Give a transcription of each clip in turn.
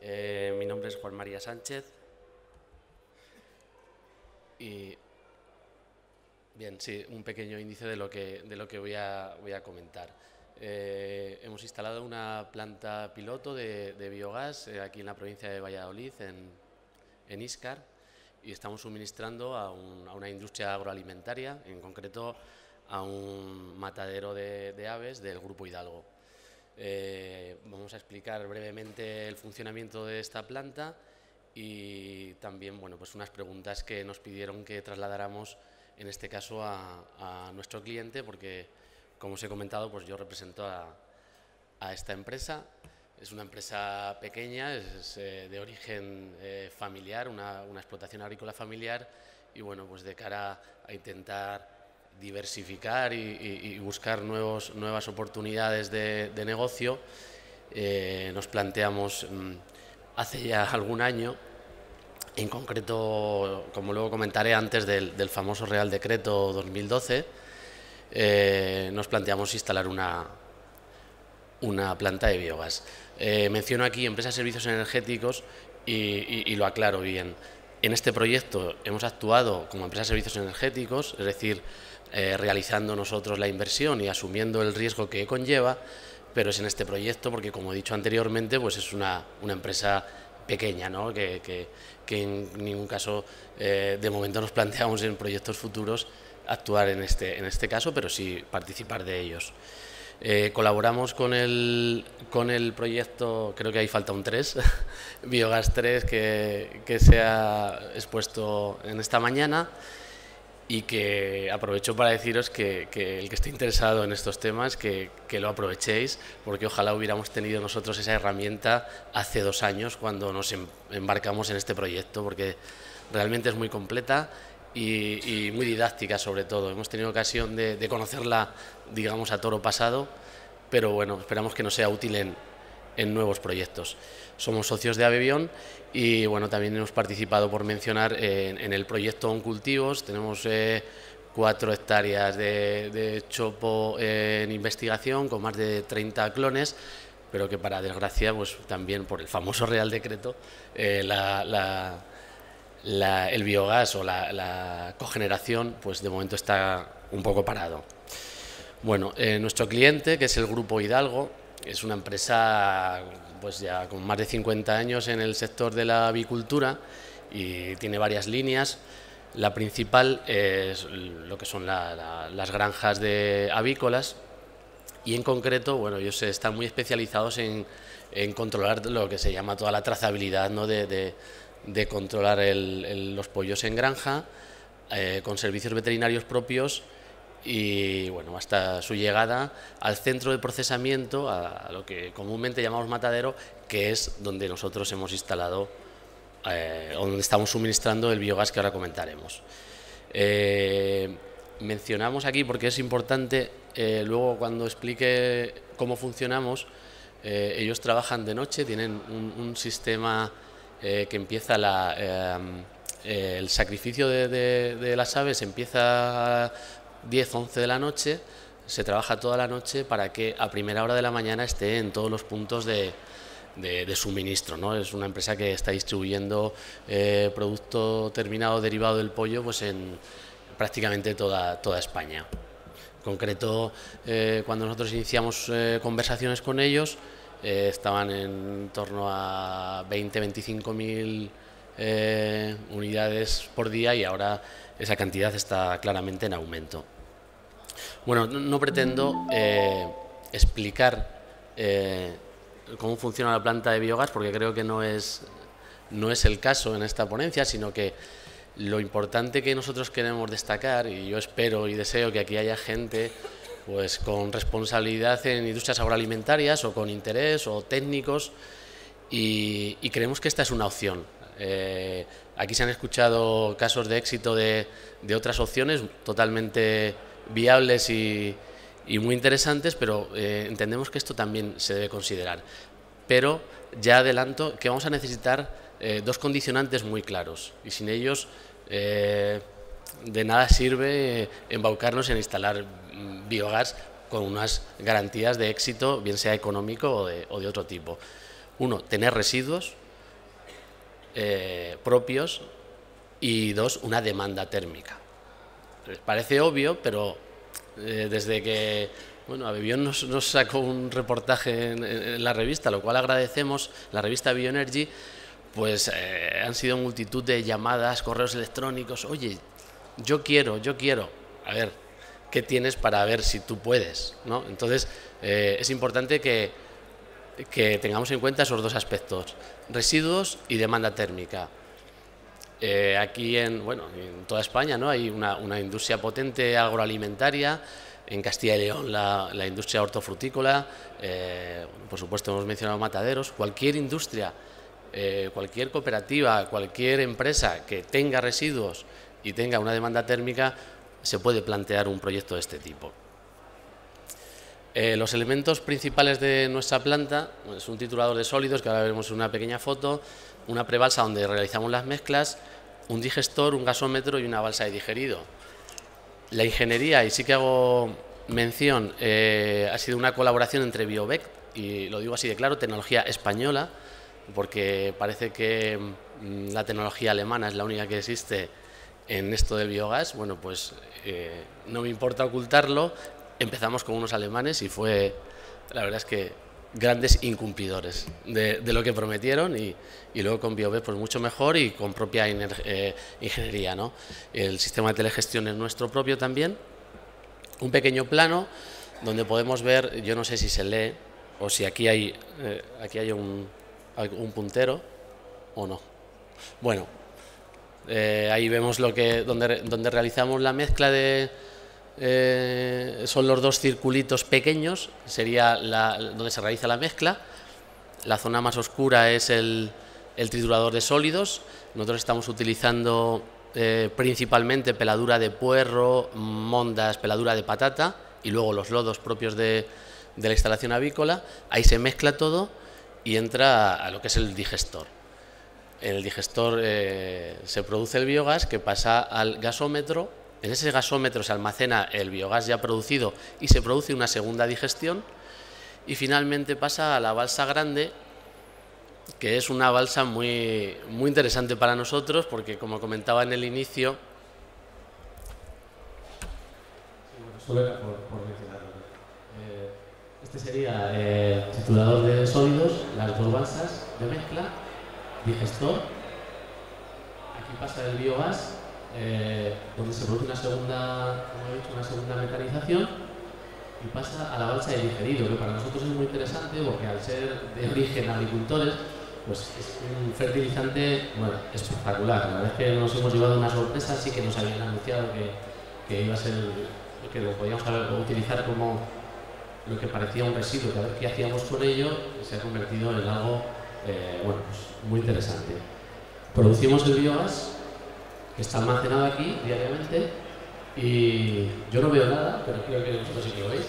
Mi nombre es Juan María Sánchez y, bien, sí, un pequeño índice de lo que voy a comentar. Hemos instalado una planta piloto de biogás aquí en la provincia de Valladolid, en Íscar, y estamos suministrando a una industria agroalimentaria, en concreto a un matadero de aves del Grupo Hidalgo. Vamos a explicar brevemente el funcionamiento de esta planta y también, bueno, pues unas preguntas que nos pidieron que trasladáramos, en este caso a nuestro cliente, porque, como os he comentado, pues yo represento a esta empresa. Es una empresa pequeña, es de origen familiar, una explotación agrícola familiar, y bueno, pues de cara a intentar diversificar y buscar nuevas oportunidades de negocio, nos planteamos hace ya algún año, en concreto, como luego comentaré, antes del famoso Real Decreto 2012, nos planteamos instalar una planta de biogás. Menciono aquí empresas de servicios energéticos y lo aclaro bien. En este proyecto hemos actuado como empresa de servicios energéticos, es decir, realizando nosotros la inversión y asumiendo el riesgo que conlleva, pero es en este proyecto porque, como he dicho anteriormente, pues es una empresa pequeña, ¿no? que en ningún caso de momento nos planteamos en proyectos futuros actuar en este caso, pero sí participar de ellos. Colaboramos con el proyecto, creo que ahí falta un 3, Biogás 3, que se ha expuesto en esta mañana, y que aprovecho para deciros que el que esté interesado en estos temas, que lo aprovechéis, porque ojalá hubiéramos tenido nosotros esa herramienta hace 2 años cuando nos embarcamos en este proyecto, porque realmente es muy completa y muy didáctica, sobre todo. Hemos tenido ocasión de conocerla, digamos, a toro pasado, pero bueno, esperamos que nos sea útil en nuevos proyectos. Somos socios de Avevion y bueno, también hemos participado, por mencionar, en el proyecto Oncultivos. Tenemos 4 hectáreas de chopo en investigación con más de 30 clones, pero que, para desgracia, pues también por el famoso Real Decreto, el biogás o la cogeneración, pues de momento está un poco parado. Bueno, nuestro cliente, que es el Grupo Hidalgo, es una empresa pues ya con más de 50 años en el sector de la avicultura y tiene varias líneas. La principal es lo que son las granjas de avícolas, y en concreto, bueno, ellos están muy especializados en controlar lo que se llama toda la trazabilidad, ¿no? de controlar los pollos en granja, con servicios veterinarios propios, y bueno, hasta su llegada al centro de procesamiento, a lo que comúnmente llamamos matadero, que es donde nosotros hemos instalado, donde estamos suministrando el biogás que ahora comentaremos. Mencionamos aquí, porque es importante, luego cuando explique cómo funcionamos, ellos trabajan de noche, tienen un sistema que empieza el sacrificio de las aves, empieza a 10, 11 de la noche, se trabaja toda la noche para que a primera hora de la mañana esté en todos los puntos de suministro, ¿no? Es una empresa que está distribuyendo producto terminado derivado del pollo, pues en prácticamente toda España. En concreto, cuando nosotros iniciamos conversaciones con ellos, estaban en torno a 20-25.000 unidades por día, y ahora esa cantidad está claramente en aumento. Bueno, no pretendo explicar cómo funciona la planta de biogás, porque creo que no es el caso en esta ponencia, sino que lo importante que nosotros queremos destacar, y yo espero y deseo que aquí haya gente pues con responsabilidad en industrias agroalimentarias, o con interés, o técnicos, y creemos que esta es una opción. Aquí se han escuchado casos de éxito de otras opciones totalmente viables y muy interesantes, pero entendemos que esto también se debe considerar. Pero ya adelanto que vamos a necesitar 2 condicionantes muy claros, y sin ellos de nada sirve embaucarnos en instalar biogás con unas garantías de éxito, bien sea económico o de otro tipo. Uno, tener residuos. propios y dos, una demanda térmica. Parece obvio, pero desde que Abebión nos sacó un reportaje en la revista, lo cual agradecemos, la revista Bioenergy, pues han sido multitud de llamadas, correos electrónicos, oye, yo quiero, a ver, ¿qué tienes para ver si tú puedes, ¿no? Entonces, es importante que tengamos en cuenta esos dos aspectos, residuos y demanda térmica. Aquí en toda España, ¿no?, hay una industria potente agroalimentaria. En Castilla y León la industria hortofrutícola, por supuesto hemos mencionado mataderos. Cualquier industria, cualquier cooperativa, cualquier empresa que tenga residuos y tenga una demanda térmica, se puede plantear un proyecto de este tipo. Los elementos principales de nuestra planta es un triturador de sólidos, que ahora veremos en una pequeña foto, una prebalsa donde realizamos las mezclas, un digestor, un gasómetro y una balsa de digerido. La ingeniería, y sí que hago mención, ha sido una colaboración entre Biobec, y lo digo así de claro, tecnología española, porque parece que la tecnología alemana es la única que existe en esto del biogás. Bueno, pues no me importa ocultarlo, empezamos con unos alemanes y fue, la verdad es que, grandes incumplidores de lo que prometieron, y luego con Biobec pues mucho mejor y con propia ingeniería, ¿no? El sistema de telegestión es nuestro propio también. Un pequeño plano donde podemos ver, yo no sé si se lee o si aquí hay un puntero o no. Bueno, ahí vemos donde realizamos la mezcla son los dos circulitos pequeños, sería donde se realiza la mezcla. La zona más oscura es el triturador de sólidos. Nosotros estamos utilizando principalmente peladura de puerro, mondas, peladura de patata y luego los lodos propios de la instalación avícola. Ahí se mezcla todo y entra a lo que es el digestor. En el digestor se produce el biogás, que pasa al gasómetro. En ese gasómetro se almacena el biogás ya producido y se produce una segunda digestión, y finalmente pasa a la balsa grande, que es una balsa muy interesante para nosotros, porque, como comentaba en el inicio, solo era por mencionarlo, este sería el triturador de sólidos, las dos balsas de mezcla, digestor. Aquí pasa el biogás, donde se produce una segunda metanización, y pasa a la balsa de digerido, que para nosotros es muy interesante porque, al ser de origen agricultores, pues es un fertilizante espectacular. La verdad es que nos hemos llevado una sorpresa. Sí que nos habían anunciado que iba a ser, que lo podíamos utilizar como lo que parecía un residuo, que a ver qué hacíamos con ello, y se ha convertido en algo pues muy interesante. Producimos el biogás, que está almacenado aquí diariamente, y yo no veo nada, pero creo que vosotros sí que lo veis.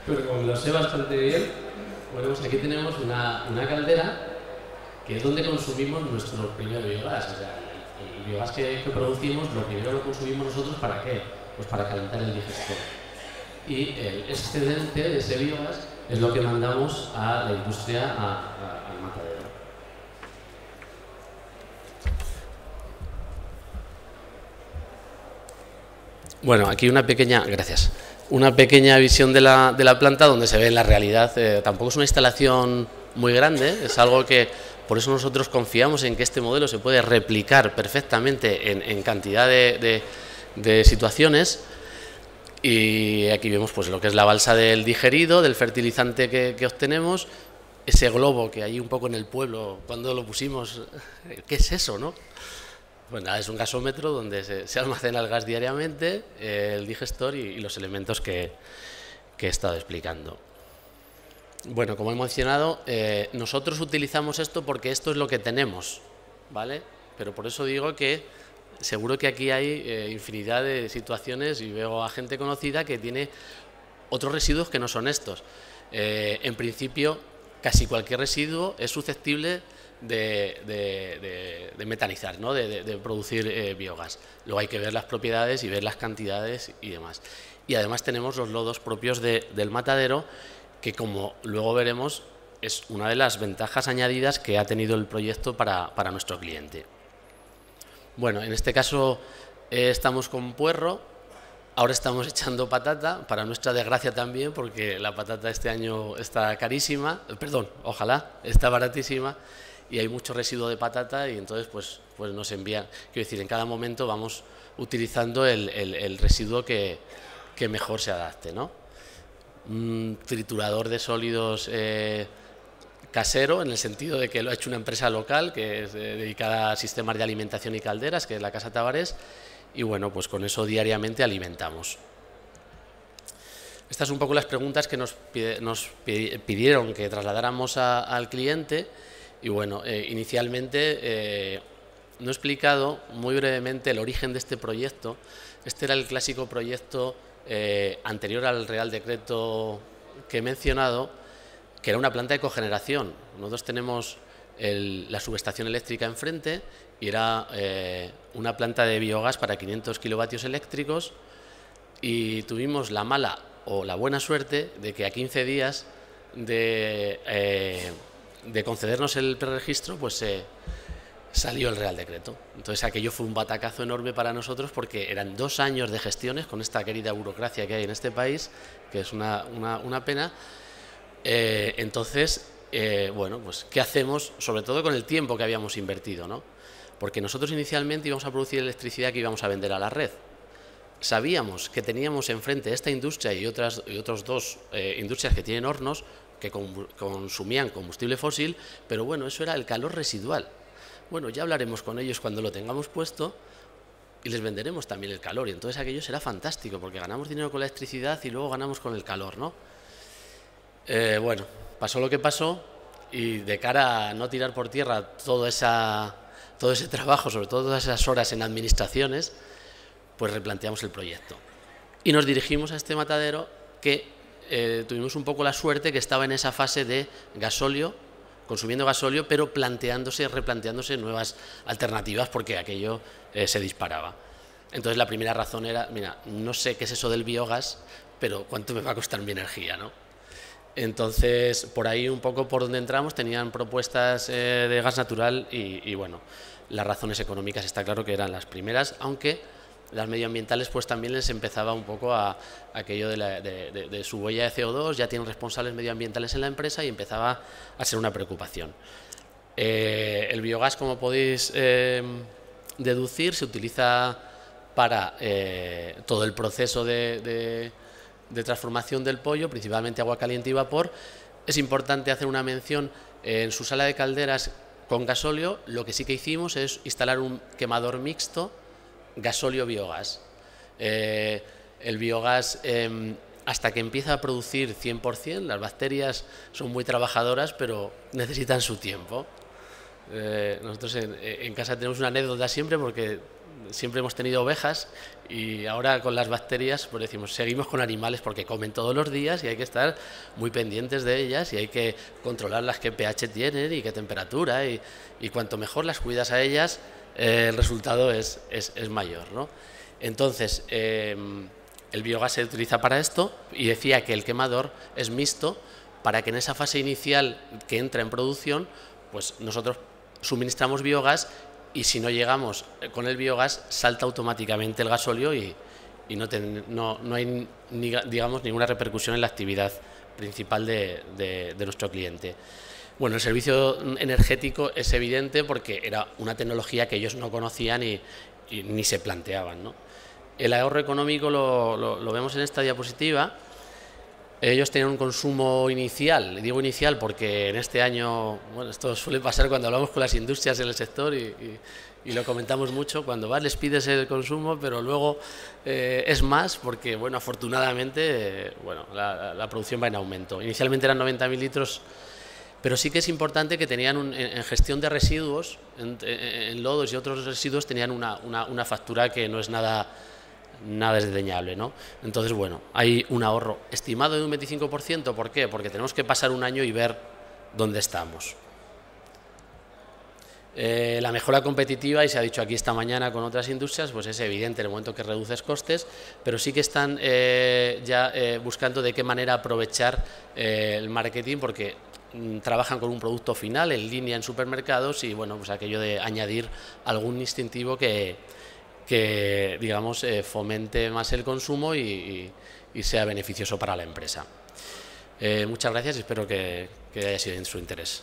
Pero como lo sé bastante bien, bueno, pues aquí tenemos una caldera, que es donde consumimos nuestro primer biogás. O sea, el biogás que producimos, lo primero lo consumimos nosotros, ¿para qué? Pues para calentar el digestor. Y el excedente de ese biogás es lo que mandamos a la industria, al matadero. Bueno, aquí una pequeña visión de la planta, donde se ve la realidad. Tampoco es una instalación muy grande, es algo que, por eso nosotros confiamos en que este modelo se puede replicar perfectamente en cantidad de situaciones. Y aquí vemos pues lo que es la balsa del digerido, del fertilizante que obtenemos, ese globo que hay un poco en el pueblo, cuando lo pusimos, ¿qué es eso, no? Pues nada, es un gasómetro donde se almacena el gas diariamente, el digestor y los elementos que he estado explicando. Bueno, como he mencionado, nosotros utilizamos esto porque esto es lo que tenemos, ¿vale? Pero por eso digo que seguro que aquí hay infinidad de situaciones, y veo a gente conocida que tiene otros residuos que no son estos. En principio, casi cualquier residuo es susceptible de metanizar, ¿no? de producir biogás. Luego hay que ver las propiedades y ver las cantidades y demás. Y además tenemos los lodos propios del matadero, que, como luego veremos, es una de las ventajas añadidas que ha tenido el proyecto para nuestro cliente. Bueno, en este caso estamos con puerro, ahora estamos echando patata, para nuestra desgracia también, porque la patata este año está carísima, perdón, ojalá, está baratísima, y hay mucho residuo de patata y entonces pues nos envían, quiero decir, en cada momento vamos utilizando el residuo que mejor se adapte, ¿no? Un triturador de sólidos casero, en el sentido de que lo ha hecho una empresa local que es dedicada a sistemas de alimentación y calderas, que es la Casa Tavares, y bueno, pues con eso diariamente alimentamos. Estas son un poco las preguntas que nos pidieron que trasladáramos al cliente, y bueno, inicialmente no he explicado muy brevemente el origen de este proyecto. Este era el clásico proyecto anterior al Real Decreto que he mencionado, que era una planta de cogeneración. Nosotros tenemos la subestación eléctrica enfrente y era una planta de biogás para 500 kilovatios eléctricos, y tuvimos la mala o la buena suerte de que a 15 días de concedernos el preregistro, pues salió el Real Decreto. Entonces aquello fue un batacazo enorme para nosotros, porque eran 2 años de gestiones con esta querida burocracia que hay en este país, que es una pena. Entonces, bueno, pues ¿qué hacemos? Sobre todo con el tiempo que habíamos invertido, ¿no? Porque nosotros inicialmente íbamos a producir electricidad que íbamos a vender a la red. Sabíamos que teníamos enfrente esta industria y otras 2 industrias que tienen hornos que consumían combustible fósil, pero bueno, eso era el calor residual. Bueno, ya hablaremos con ellos cuando lo tengamos puesto y les venderemos también el calor, y entonces aquello será fantástico, porque ganamos dinero con la electricidad y luego ganamos con el calor, ¿no? Bueno, pasó lo que pasó, y de cara a no tirar por tierra todo ese trabajo, sobre todo todas esas horas en administraciones, pues replanteamos el proyecto y nos dirigimos a este matadero, que tuvimos un poco la suerte que estaba en esa fase de gasóleo, consumiendo gasóleo, pero replanteándose nuevas alternativas, porque aquello se disparaba. Entonces la primera razón era, mira, no sé qué es eso del biogás, pero cuánto me va a costar mi energía, ¿no? Entonces, por ahí un poco por donde entramos, tenían propuestas de gas natural y bueno, las razones económicas está claro que eran las primeras, aunque las medioambientales pues también les empezaba un poco a aquello de su huella de CO2, ya tienen responsables medioambientales en la empresa y empezaba a ser una preocupación. El biogás, como podéis deducir, se utiliza para todo el proceso de transformación del pollo, principalmente agua caliente y vapor. Es importante hacer una mención: en su sala de calderas con gasóleo, lo que sí que hicimos es instalar un quemador mixto gasóleo-biogás. El biogás, hasta que empieza a producir 100%, las bacterias son muy trabajadoras, pero necesitan su tiempo. Nosotros en casa tenemos una anécdota siempre, porque siempre hemos tenido ovejas, y ahora con las bacterias pues decimos, seguimos con animales porque comen todos los días y hay que estar muy pendientes de ellas y hay que controlarlas qué pH tienen y qué temperatura, y cuanto mejor las cuidas a ellas, el resultado es mayor, ¿no? Entonces, el biogás se utiliza para esto, y decía que el quemador es mixto para que en esa fase inicial que entra en producción, pues nosotros suministramos biogás, y si no llegamos con el biogás salta automáticamente el gasóleo y no hay digamos ninguna repercusión en la actividad principal de nuestro cliente. Bueno, el servicio energético es evidente porque era una tecnología que ellos no conocían y ni se planteaban, ¿no? El ahorro económico lo vemos en esta diapositiva. Ellos tenían un consumo inicial, digo inicial porque en este año, bueno, esto suele pasar cuando hablamos con las industrias en el sector y lo comentamos mucho, cuando vas les pides el consumo, pero luego es más porque, bueno, afortunadamente, bueno, la producción va en aumento. Inicialmente eran 90.000 litros, pero sí que es importante que tenían en gestión de residuos, en lodos y otros residuos, tenían una factura que no es nada desdeñable, ¿no? Entonces, bueno, hay un ahorro estimado de un 25%. ¿Por qué? Porque tenemos que pasar un año y ver dónde estamos. La mejora competitiva, y se ha dicho aquí esta mañana con otras industrias, pues es evidente en el momento que reduces costes, pero sí que están ya buscando de qué manera aprovechar el marketing, porque trabajan con un producto final en línea en supermercados y bueno, pues aquello de añadir algún distintivo que digamos, fomente más el consumo y sea beneficioso para la empresa. Muchas gracias y espero que haya sido de su interés.